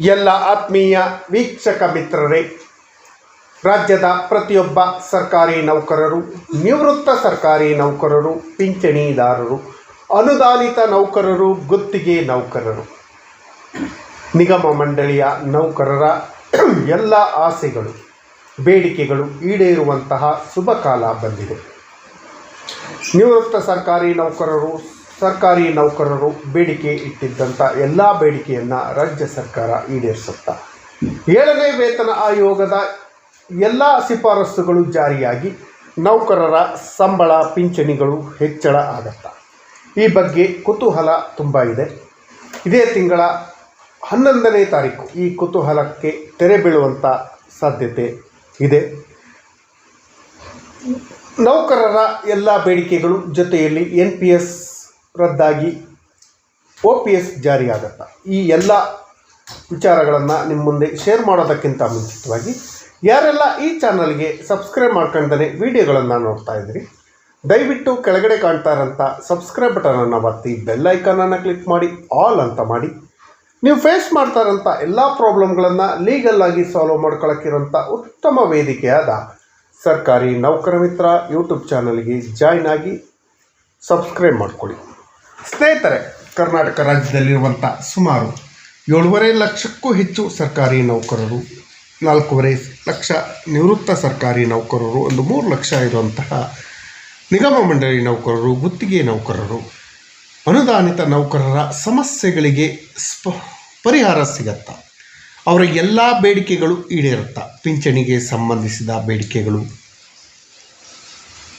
ಎಲ್ಲ ಆತ್ಮೀಯ ವೀಕ್ಷಕ ಮಿತ್ರರೇ, ರಾಜ್ಯದ ಪ್ರತಿಯೊಬ್ಬ ಸರ್ಕಾರಿ ನೌಕರರು, ನಿವೃತ್ತ ಸರ್ಕಾರಿ ನೌಕರರು, ಪಿಂಚಣಿದಾರರು, ಅನುದಾನಿತ ನೌಕರರು, ಗುತ್ತಿಗೆ ನೌಕರರು, ನಿಗಮ ಮಂಡಳಿಯ ನೌಕರರ ಎಲ್ಲ ಆಸೆಗಳು, ಬೇಡಿಕೆಗಳು ಈಡೇರುವಂತಹ ಶುಭ ಕಾಲ ಬಂದಿದೆ. ನಿವೃತ್ತ ಸರ್ಕಾರಿ ನೌಕರರು ಬೇಡಿಕೆ ಇಟ್ಟಿದ್ದಂಥ ಎಲ್ಲ ಬೇಡಿಕೆಯನ್ನು ರಾಜ್ಯ ಸರ್ಕಾರ ಈಡೇರಿಸುತ್ತಾ 7ನೇ ವೇತನ ಆಯೋಗದ ಎಲ್ಲ ಶಿಫಾರಸುಗಳು ಜಾರಿಯಾಗಿ ನೌಕರರ ಸಂಬಳ ಪಿಂಚಣಿಗಳು ಹೆಚ್ಚಳ ಆಗತ್ತಾ. ಈ ಬಗ್ಗೆ ಕುತೂಹಲ ತುಂಬ ಇದೆ. ಇದೇ ತಿಂಗಳ 11ನೇ ತಾರೀಕು ಈ ಕುತೂಹಲಕ್ಕೆ ತೆರೆ ಬೀಳುವಂಥ ಸಾಧ್ಯತೆ ಇದೆ. ನೌಕರರ ಎಲ್ಲ ಬೇಡಿಕೆಗಳು ಜೊತೆಯಲ್ಲಿ NPS ರದ್ದಾಗಿ OPS ಜಾರಿಯಾಗತ್ತಾ. ಈ ಎಲ್ಲ ವಿಚಾರಗಳನ್ನು ನಿಮ್ಮ ಮುಂದೆ ಶೇರ್ ಮಾಡೋದಕ್ಕಿಂತ ಮುಂಚಿತವಾಗಿ ಯಾರೆಲ್ಲ ಈ ಚಾನಲ್ಗೆ ಸಬ್ಸ್ಕ್ರೈಬ್ ಮಾಡ್ಕೊಂಡೇ ವಿಡಿಯೋಗಳನ್ನು ನೋಡ್ತಾ ಇದ್ದೀರಿ, ದಯವಿಟ್ಟು ಕೆಳಗಡೆ ಕಾಣ್ತಾ ಇರೋಂಥ ಸಬ್ಸ್ಕ್ರೈಬ್ ಬಟನನ್ನು ಒತ್ತಿ ಬೆಲ್ ಐಕಾನನ್ನು ಕ್ಲಿಕ್ ಮಾಡಿ ಆಲ್ ಅಂತ ಮಾಡಿ. ನೀವು ಫೇಸ್ ಮಾಡ್ತಾ ಇರೋಂಥ ಎಲ್ಲ ಪ್ರಾಬ್ಲಮ್ಗಳನ್ನು ಲೀಗಲ್ ಆಗಿ ಸಾಲ್ವ್ ಮಾಡ್ಕೊಳ್ಳೋಕ್ಕಿರೋಂಥ ಉತ್ತಮ ವೇದಿಕೆಯಾದ ಸರ್ಕಾರಿ ನೌಕರ ಮಿತ್ರ ಯೂಟ್ಯೂಬ್ ಚಾನಲ್ಗೆ ಜಾಯ್ನ್ ಆಗಿ ಸಬ್ಸ್ಕ್ರೈಬ್ ಮಾಡಿಕೊಳ್ಳಿ. ಸ್ನೇಹಿತರೆ, ಕರ್ನಾಟಕ ರಾಜ್ಯದಲ್ಲಿರುವಂಥ ಸುಮಾರು 7.5 ಲಕ್ಷಕ್ಕೂ ಹೆಚ್ಚು ಸರ್ಕಾರಿ ನೌಕರರು, 4.5 ಲಕ್ಷ ನಿವೃತ್ತ ಸರ್ಕಾರಿ ನೌಕರರು, ಒಂದು 3 ಲಕ್ಷ ಇರುವಂತಹ ನಿಗಮ ಮಂಡಳಿ ನೌಕರರು, ಗುತ್ತಿಗೆ ನೌಕರರು, ಅನುದಾನಿತ ನೌಕರರ ಸಮಸ್ಯೆಗಳಿಗೆ ಪರಿಹಾರ ಸಿಗತ್ತಾ. ಅವರ ಎಲ್ಲ ಬೇಡಿಕೆಗಳು ಈಡೇರುತ್ತಾ. ಪಿಂಚಣಿಗೆ ಸಂಬಂಧಿಸಿದ ಬೇಡಿಕೆಗಳು,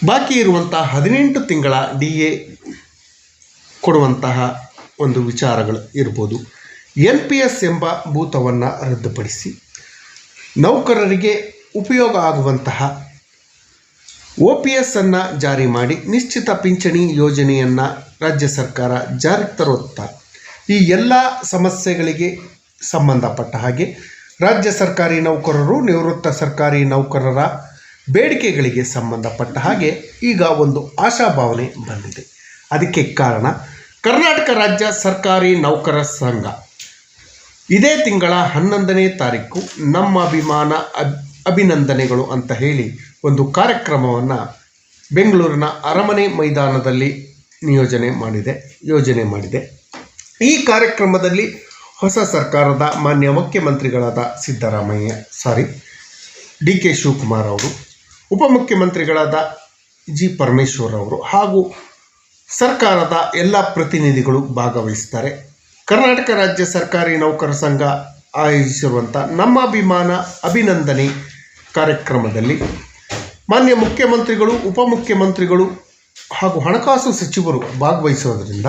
ಬಾಕಿ ಇರುವಂಥ 18 ತಿಂಗಳ DA ಕೊಡುವಂತಹ ಒಂದು ವಿಚಾರಗಳು ಇರ್ಬೋದು. NPS ಎಂಬ ಭೂತವನ್ನು ರದ್ದುಪಡಿಸಿ ನೌಕರರಿಗೆ ಉಪಯೋಗ ಆಗುವಂತಹ OPS ಅನ್ನು ಜಾರಿ ಮಾಡಿ ನಿಶ್ಚಿತ ಪಿಂಚಣಿ ಯೋಜನೆಯನ್ನು ರಾಜ್ಯ ಸರ್ಕಾರ ಜಾರಿಗೆ ತರುತ್ತಾ. ಈ ಎಲ್ಲ ಸಮಸ್ಯೆಗಳಿಗೆ ಸಂಬಂಧಪಟ್ಟ ಹಾಗೆ ರಾಜ್ಯ ಸರ್ಕಾರಿ ನೌಕರರು, ನಿವೃತ್ತ ಸರ್ಕಾರಿ ನೌಕರರ ಬೇಡಿಕೆಗಳಿಗೆ ಸಂಬಂಧಪಟ್ಟ ಹಾಗೆ ಈಗ ಒಂದು ಆಶಾಭಾವನೆ ಬಂದಿದೆ. ಅದಕ್ಕೆ ಕಾರಣ ಕರ್ನಾಟಕ ರಾಜ್ಯ ಸರ್ಕಾರಿ ನೌಕರ ಸಂಘ ಇದೇ ತಿಂಗಳ 11ನೇ ತಾರೀಕು ನಮ್ಮ ಅಭಿಮಾನ ಅಭಿನಂದನೆಗಳು ಅಂತ ಹೇಳಿ ಒಂದು ಕಾರ್ಯಕ್ರಮವನ್ನು ಬೆಂಗಳೂರಿನ ಅರಮನೆ ಮೈದಾನದಲ್ಲಿ ಯೋಜನೆ ಮಾಡಿದೆ. ಈ ಕಾರ್ಯಕ್ರಮದಲ್ಲಿ ಹೊಸ ಸರ್ಕಾರದ ಮಾನ್ಯ ಮುಖ್ಯಮಂತ್ರಿಗಳಾದ DK ಶಿವಕುಮಾರ್ ಅವರು, ಉಪಮುಖ್ಯಮಂತ್ರಿಗಳಾದ G ಪರಮೇಶ್ವರ್ ಅವರು ಹಾಗೂ ಸರ್ಕಾರದ ಎಲ್ಲ ಪ್ರತಿನಿಧಿಗಳು ಭಾಗವಹಿಸ್ತಾರೆ. ಕರ್ನಾಟಕ ರಾಜ್ಯ ಸರ್ಕಾರಿ ನೌಕರ ಸಂಘ ಆಯೋಜಿಸಿರುವಂಥ ನಮ್ಮ ಅಭಿಮಾನ ಅಭಿನಂದನೆ ಕಾರ್ಯಕ್ರಮದಲ್ಲಿ ಮಾನ್ಯ ಮುಖ್ಯಮಂತ್ರಿಗಳು, ಉಪಮುಖ್ಯಮಂತ್ರಿಗಳು ಹಾಗೂ ಹಣಕಾಸು ಸಚಿವರು ಭಾಗವಹಿಸೋದ್ರಿಂದ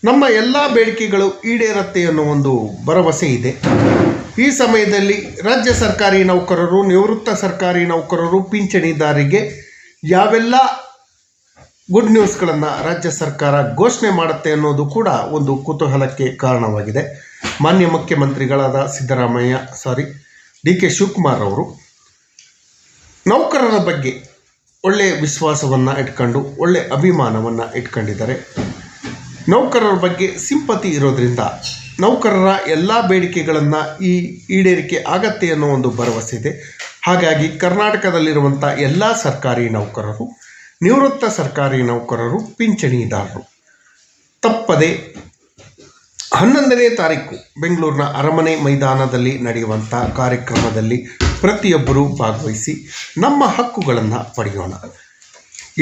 ನಮ್ಮ ಎಲ್ಲ ಬೇಡಿಕೆಗಳು ಈಡೇರುತ್ತೆ ಅನ್ನೋ ಒಂದು ಭರವಸೆ ಇದೆ. ಈ ಸಮಯದಲ್ಲಿ ರಾಜ್ಯ ಸರ್ಕಾರಿ ನೌಕರರು, ನಿವೃತ್ತ ಸರ್ಕಾರಿ ನೌಕರರು, ಪಿಂಚಣಿದಾರರಿಗೆ ಯಾವೆಲ್ಲ ಗುಡ್ ನ್ಯೂಸ್ಗಳನ್ನು ರಾಜ್ಯ ಸರ್ಕಾರ ಘೋಷಣೆ ಮಾಡುತ್ತೆ ಅನ್ನೋದು ಕೂಡ ಒಂದು ಕುತೂಹಲಕ್ಕೆ ಕಾರಣವಾಗಿದೆ. ಮಾನ್ಯ ಮುಖ್ಯಮಂತ್ರಿಗಳಾದ DK ಶಿವಕುಮಾರ್ ಅವರು ನೌಕರರ ಬಗ್ಗೆ ಒಳ್ಳೆಯ ವಿಶ್ವಾಸವನ್ನು ಇಟ್ಕೊಂಡು ಒಳ್ಳೆಯ ಅಭಿಮಾನವನ್ನು ಇಟ್ಕೊಂಡಿದ್ದಾರೆ. ನೌಕರರ ಬಗ್ಗೆ ಸಿಂಪತಿ ಇರೋದ್ರಿಂದ ನೌಕರರ ಎಲ್ಲ ಬೇಡಿಕೆಗಳನ್ನು ಈಡೇರಿಕೆ ಆಗತ್ತೆ ಅನ್ನೋ ಒಂದು ಭರವಸೆ ಇದೆ. ಹಾಗಾಗಿ ಕರ್ನಾಟಕದಲ್ಲಿರುವಂಥ ಎಲ್ಲ ಸರ್ಕಾರಿ ನೌಕರರು, ನಿವೃತ್ತ ಸರ್ಕಾರಿ ನೌಕರರು, ಪಿಂಚಣಿದಾರರು ತಪ್ಪದೆ 11ನೇ ತಾರೀಕು ಬೆಂಗಳೂರಿನ ಅರಮನೆ ಮೈದಾನದಲ್ಲಿ ನಡೆಯುವಂಥ ಕಾರ್ಯಕ್ರಮದಲ್ಲಿ ಪ್ರತಿಯೊಬ್ಬರೂ ಭಾಗವಹಿಸಿ ನಮ್ಮ ಹಕ್ಕುಗಳನ್ನು ಪಡೆಯೋಣ.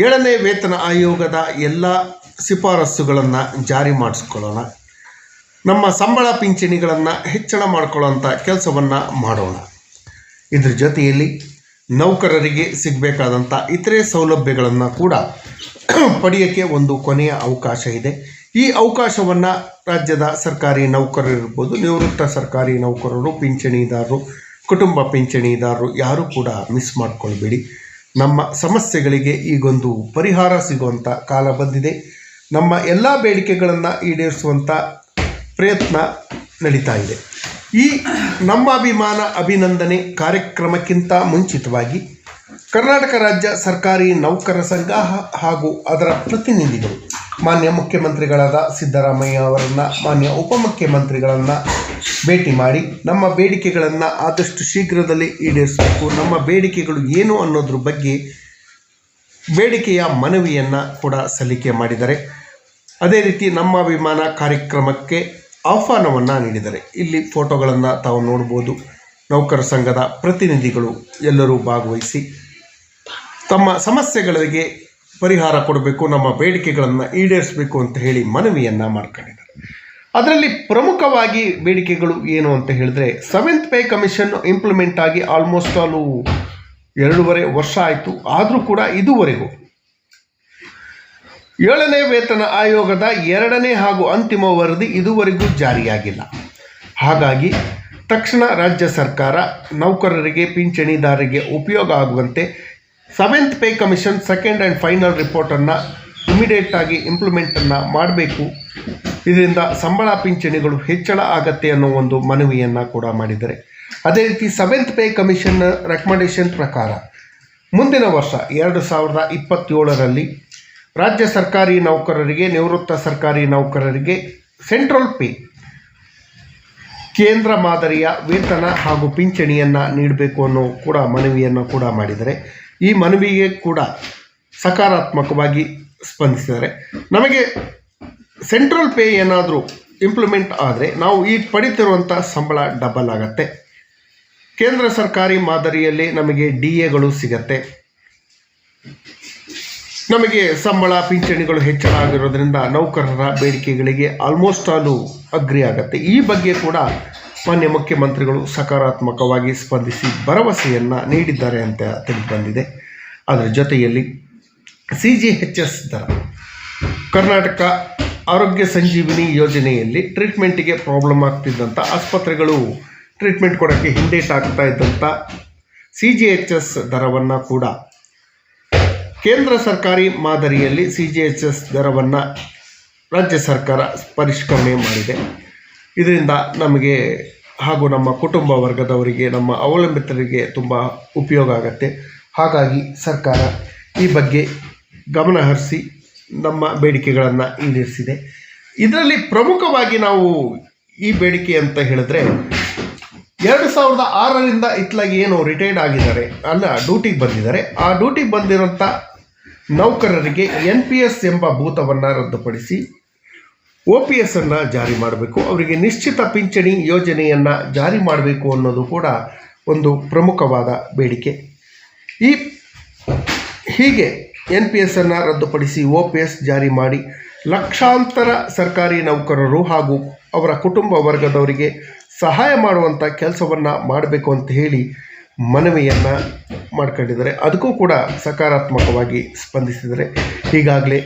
7ನೇ ವೇತನ ಆಯೋಗದ ಎಲ್ಲ ಶಿಫಾರಸುಗಳನ್ನು ಜಾರಿ ಮಾಡಿಸ್ಕೊಳ್ಳೋಣ. ನಮ್ಮ ಸಂಬಳ ಪಿಂಚಣಿಗಳನ್ನು ಹೆಚ್ಚಳ ಮಾಡಿಕೊಳ್ಳುವಂಥ ಕೆಲಸವನ್ನು ಮಾಡೋಣ. ಇದ್ರ ಜೊತೆಯಲ್ಲಿ ನೌಕರರಿಗೆ ಸಿಗಬೇಕಾದಂಥ ಇತರೆ ಸೌಲಭ್ಯಗಳನ್ನು ಕೂಡ ಪಡೆಯೋಕ್ಕೆ ಒಂದು ಕೊನೆಯ ಅವಕಾಶ ಇದೆ. ಈ ಅವಕಾಶವನ್ನು ರಾಜ್ಯದ ಸರ್ಕಾರಿ ನೌಕರರು ಇರ್ಬೋದು, ನಿವೃತ್ತ ಸರ್ಕಾರಿ ನೌಕರರು, ಪಿಂಚಣಿದಾರರು, ಕುಟುಂಬ ಪಿಂಚಣಿದಾರರು ಯಾರೂ ಕೂಡ ಮಿಸ್ ಮಾಡಿಕೊಳ್ಬೇಡಿ. ನಮ್ಮ ಸಮಸ್ಯೆಗಳಿಗೆ ಈಗೊಂದು ಪರಿಹಾರ ಸಿಗುವಂಥ ಕಾಲ ಬಂದಿದೆ. ನಮ್ಮ ಎಲ್ಲ ಬೇಡಿಕೆಗಳನ್ನು ಈಡೇರಿಸುವಂಥ ಪ್ರಯತ್ನ ನಡೀತಾ ಇದೆ. ಈ ನಮ್ಮ ಅಭಿಮಾನ ಅಭಿನಂದನೆ ಕಾರ್ಯಕ್ರಮಕ್ಕಿಂತ ಮುಂಚಿತವಾಗಿ ಕರ್ನಾಟಕ ರಾಜ್ಯ ಸರ್ಕಾರಿ ನೌಕರ ಸಂಘ ಹಾಗೂ ಅದರ ಪ್ರತಿನಿಧಿಗಳು ಮಾನ್ಯ ಮುಖ್ಯಮಂತ್ರಿಗಳಾದ ಸಿದ್ದರಾಮಯ್ಯ ಅವರನ್ನು, ಮಾನ್ಯ ಉಪಮುಖ್ಯಮಂತ್ರಿಗಳನ್ನು ಭೇಟಿ ಮಾಡಿ ನಮ್ಮ ಬೇಡಿಕೆಗಳನ್ನು ಆದಷ್ಟು ಶೀಘ್ರದಲ್ಲಿ ಈಡೇರಿಸಬೇಕು, ನಮ್ಮ ಬೇಡಿಕೆಗಳು ಏನು ಅನ್ನೋದ್ರ ಬಗ್ಗೆ ಬೇಡಿಕೆಯ ಮನವಿಯನ್ನು ಕೂಡ ಸಲ್ಲಿಕೆ ಮಾಡಿದ್ದಾರೆ. ಅದೇ ರೀತಿ ನಮ್ಮ ವಿಮಾನ ಕಾರ್ಯಕ್ರಮಕ್ಕೆ ಆಹ್ವಾನವನ್ನು ನೀಡಿದ್ದಾರೆ. ಇಲ್ಲಿ ಫೋಟೋಗಳನ್ನು ತಾವು ನೋಡ್ಬೋದು. ನೌಕರ ಸಂಘದ ಪ್ರತಿನಿಧಿಗಳು ಎಲ್ಲರೂ ಭಾಗವಹಿಸಿ ತಮ್ಮ ಸಮಸ್ಯೆಗಳಿಗೆ ಪರಿಹಾರ ಕೊಡಬೇಕು, ನಮ್ಮ ಬೇಡಿಕೆಗಳನ್ನು ಈಡೇರಿಸಬೇಕು ಅಂತ ಹೇಳಿ ಮನವಿಯನ್ನು ಮಾಡ್ಕೊಂಡಿದ್ದಾರೆ. ಅದರಲ್ಲಿ ಪ್ರಮುಖವಾಗಿ ಬೇಡಿಕೆಗಳು ಏನು ಅಂತ ಹೇಳಿದ್ರೆ, 7th ಪೇ ಕಮಿಷನ್ ಇಂಪ್ಲಿಮೆಂಟ್ ಆಗಿ ಆಲ್ಮೋಸ್ಟ್ 2.5 ವರ್ಷ ಆಯಿತು. ಆದರೂ ಕೂಡ ಇದುವರೆಗೂ 7ನೇ ವೇತನ ಆಯೋಗದ 2ನೇ ಹಾಗೂ ಅಂತಿಮ ವರದಿ ಇದುವರೆಗೂ ಜಾರಿಯಾಗಿಲ್ಲ. ಹಾಗಾಗಿ ತಕ್ಷಣ ರಾಜ್ಯ ಸರ್ಕಾರ ನೌಕರರಿಗೆ, ಪಿಂಚಣಿದಾರರಿಗೆ ಉಪಯೋಗ ಆಗುವಂತೆ 7th pay commission second and final ರಿಪೋರ್ಟನ್ನು ಇಮಿಡಿಯೇಟಾಗಿ ಇಂಪ್ಲಿಮೆಂಟನ್ನು ಮಾಡಬೇಕು. ಇದರಿಂದ ಸಂಬಳ ಪಿಂಚಣಿಗಳು ಹೆಚ್ಚಳ ಆಗತ್ತೆ ಅನ್ನೋ ಒಂದು ಮನವಿಯನ್ನು ಕೂಡ ಮಾಡಿದ್ದಾರೆ. ಅದೇ ರೀತಿ 7th ಪೇ ಕಮಿಷನ್ ರೆಕಮೆಂಡೇಷನ್ ಪ್ರಕಾರ ಮುಂದಿನ ವರ್ಷ 2027ರಲ್ಲಿ ರಾಜ್ಯ ಸರ್ಕಾರಿ ನೌಕರರಿಗೆ, ನಿವೃತ್ತ ಸರ್ಕಾರಿ ನೌಕರರಿಗೆ ಸೆಂಟ್ರಲ್ ಪೇ, ಕೇಂದ್ರ ಮಾದರಿಯ ವೇತನ ಹಾಗೂ ಪಿಂಚಣಿಯನ್ನು ನೀಡಬೇಕು ಅನ್ನೋ ಕೂಡ ಮನವಿಯನ್ನು ಕೂಡ ಮಾಡಿದ್ದಾರೆ. ಈ ಮನವಿಗೆ ಕೂಡ ಸಕಾರಾತ್ಮಕವಾಗಿ ಸ್ಪಂದಿಸಿದ್ದಾರೆ. ನಮಗೆ ಸೆಂಟ್ರಲ್ ಪೇ ಏನಾದರೂ ಇಂಪ್ಲಿಮೆಂಟ್ ಆದರೆ ನಾವು ಈ ಪಡಿತಿರುವಂಥ ಸಂಬಳ ಡಬಲ್ ಆಗತ್ತೆ. ಕೇಂದ್ರ ಸರ್ಕಾರಿ ಮಾದರಿಯಲ್ಲಿ ನಮಗೆ DAಗಳು ಸಿಗತ್ತೆ. ನಮಗೆ ಸಂಬಳ ಪಿಂಚಣಿಗಳು ಹೆಚ್ಚಳ ಆಗಿರೋದ್ರಿಂದ ನೌಕರರ ಬೇಡಿಕೆಗಳಿಗೆ ಆಲ್ಮೋಸ್ಟ್ ಅಗ್ರಿ ಆಗುತ್ತೆ. ಈ ಬಗ್ಗೆ ಕೂಡ ಮಾನ್ಯ ಮುಖ್ಯಮಂತ್ರಿಗಳು ಸಕಾರಾತ್ಮಕವಾಗಿ ಸ್ಪಂದಿಸಿ ಭರವಸೆಯನ್ನು ನೀಡಿದ್ದಾರೆ ಅಂತ ತಿಳಿದುಬಂದಿದೆ. ಅದರ ಜೊತೆಯಲ್ಲಿ CGHS ದರ, ಕರ್ನಾಟಕ ಆರೋಗ್ಯ ಸಂಜೀವಿನಿ ಯೋಜನೆಯಲ್ಲಿ ಟ್ರೀಟ್ಮೆಂಟಿಗೆ ಪ್ರಾಬ್ಲಮ್ ಆಗ್ತಿದ್ದಂಥ ಆಸ್ಪತ್ರೆಗಳು ಟ್ರೀಟ್ಮೆಂಟ್ ಕೊಡೋಕ್ಕೆ ಹಿಂದೇಟಾಗ್ತಾ ಇದ್ದಂಥ CGHS ದರವನ್ನು ಕೂಡ ಕೇಂದ್ರ ಸರ್ಕಾರಿ ಮಾದರಿಯಲ್ಲಿ CGHS ದರವನ್ನು ರಾಜ್ಯ ಸರ್ಕಾರ ಪರಿಷ್ಕರಣೆ ಮಾಡಿದೆ. ಇದರಿಂದ ನಮಗೆ ಹಾಗೂ ನಮ್ಮ ಕುಟುಂಬ ವರ್ಗದವರಿಗೆ, ನಮ್ಮ ಅವಲಂಬಿತರಿಗೆ ತುಂಬ ಉಪಯೋಗ ಆಗುತ್ತೆ. ಹಾಗಾಗಿ ಸರ್ಕಾರ ಈ ಬಗ್ಗೆ ಗಮನ ಹರಿಸಿ ನಮ್ಮ ಬೇಡಿಕೆಗಳನ್ನು ಈಡೇರಿಸಿದೆ. ಇದರಲ್ಲಿ ಪ್ರಮುಖವಾಗಿ ನಾವು ಈ ಬೇಡಿಕೆ ಅಂತ ಹೇಳಿದ್ರೆ, 2006ರಿಂದ ಇತ್ಲಾಗಿ ಏನು ರಿಟೈರ್ಡ್ ಆಗಿದ್ದಾರೆ ಡ್ಯೂಟಿಗೆ ಬಂದಿದ್ದಾರೆ, ಆ ಡ್ಯೂಟಿಗೆ ಬಂದಿರೋಂಥ ನೌಕರರಿಗೆ NPS ಎಂಬ ಭೂತವನ್ನು ರದ್ದುಪಡಿಸಿ OPS ಅನ್ನು ಜಾರಿ ಮಾಡಬೇಕು, ಅವರಿಗೆ ನಿಶ್ಚಿತ ಪಿಂಚಣಿ ಯೋಜನೆಯನ್ನು ಜಾರಿ ಮಾಡಬೇಕು ಅನ್ನೋದು ಕೂಡ ಒಂದು ಪ್ರಮುಖವಾದ ಬೇಡಿಕೆ. ಹೀಗೆ NPS ಅನ್ನು ರದ್ದುಪಡಿಸಿ OPS ಜಾರಿ ಮಾಡಿ ಲಕ್ಷಾಂತರ ಸರ್ಕಾರಿ ನೌಕರರು ಹಾಗೂ ಅವರ ಕುಟುಂಬ ವರ್ಗದವರಿಗೆ ಸಹಾಯ ಮಾಡುವಂಥ ಕೆಲಸವನ್ನು ಮಾಡಬೇಕು ಅಂತ ಹೇಳಿ ಮನವಿಯನ್ನು ಮಾಡ್ಕೊಂಡಿದ್ದಾರೆ. ಅದಕ್ಕೂ ಕೂಡ ಸಕಾರಾತ್ಮಕವಾಗಿ ಸ್ಪಂದಿಸಿದರೆ ಈಗಾಗಲೇ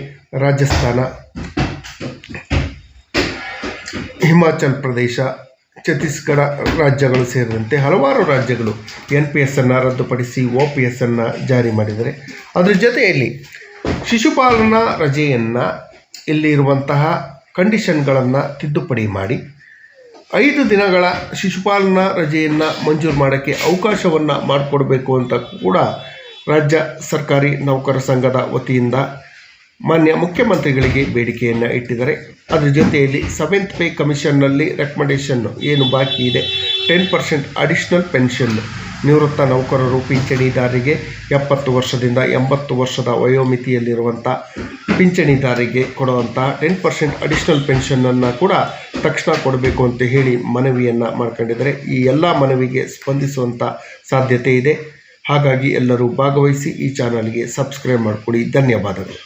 ರಾಜಸ್ಥಾನ, ಹಿಮಾಚಲ್ ಪ್ರದೇಶ, ಛತ್ತೀಸ್ಗಢ ರಾಜ್ಯಗಳು ಸೇರಿದಂತೆ ಹಲವಾರು ರಾಜ್ಯಗಳು NPS ಅನ್ನು ರದ್ದುಪಡಿಸಿ OPS ಅನ್ನು ಜಾರಿ ಮಾಡಿದ್ದಾರೆ. ಅದರ ಜೊತೆಯಲ್ಲಿ ಶಿಶುಪಾಲನಾ ರಜೆಯನ್ನು ಇಲ್ಲಿರುವಂತಹ ಕಂಡೀಷನ್ಗಳನ್ನು ತಿದ್ದುಪಡಿ ಮಾಡಿ 5 ದಿನಗಳ ಶಿಶುಪಾಲನಾ ರಜೆಯನ್ನು ಮಂಜೂರು ಮಾಡೋಕ್ಕೆ ಅವಕಾಶವನ್ನು ಮಾಡಿಕೊಡ್ಬೇಕು ಅಂತ ಕೂಡ ರಾಜ್ಯ ಸರ್ಕಾರಿ ನೌಕರ ಸಂಘದ ವತಿಯಿಂದ ಮಾನ್ಯ ಮುಖ್ಯಮಂತ್ರಿಗಳಿಗೆ ಬೇಡಿಕೆಯನ್ನು ಇಟ್ಟಿದ್ದಾರೆ. ಅದರ ಜೊತೆಯಲ್ಲಿ 7th ಪೇ ಕಮಿಷನ್ನಲ್ಲಿ ರೆಕಮೆಂಡೇಷನ್ ಏನು ಬಾಕಿ ಇದೆ, 10% ಅಡಿಷ್ನಲ್ ಪೆನ್ಷನ್ ನಿವೃತ್ತ ನೌಕರರು, ಪಿಂಚಣಿದಾರರಿಗೆ 70 ವರ್ಷದಿಂದ 80 ವರ್ಷದ ವಯೋಮಿತಿಯಲ್ಲಿರುವಂಥ ಪಿಂಚಣಿದಾರರಿಗೆ ಕೊಡುವಂತಹ 10% ಅಡಿಷ್ನಲ್ ಪೆನ್ಷನನ್ನು ಕೂಡ ತಕ್ಷಣ ಕೊಡಬೇಕು ಅಂತ ಹೇಳಿ ಮನವಿಯನ್ನು ಮಾಡ್ಕೊಂಡಿದ್ದಾರೆ. ಈ ಎಲ್ಲ ಮನವಿಗೆ ಸ್ಪಂದಿಸುವಂಥ ಸಾಧ್ಯತೆ ಇದೆ. ಹಾಗಾಗಿ ಎಲ್ಲರೂ ಭಾಗವಹಿಸಿ ಈ ಚಾನಲ್ಗೆ ಸಬ್ಸ್ಕ್ರೈಬ್ ಮಾಡಿಕೊಡಿ. ಧನ್ಯವಾದಗಳು.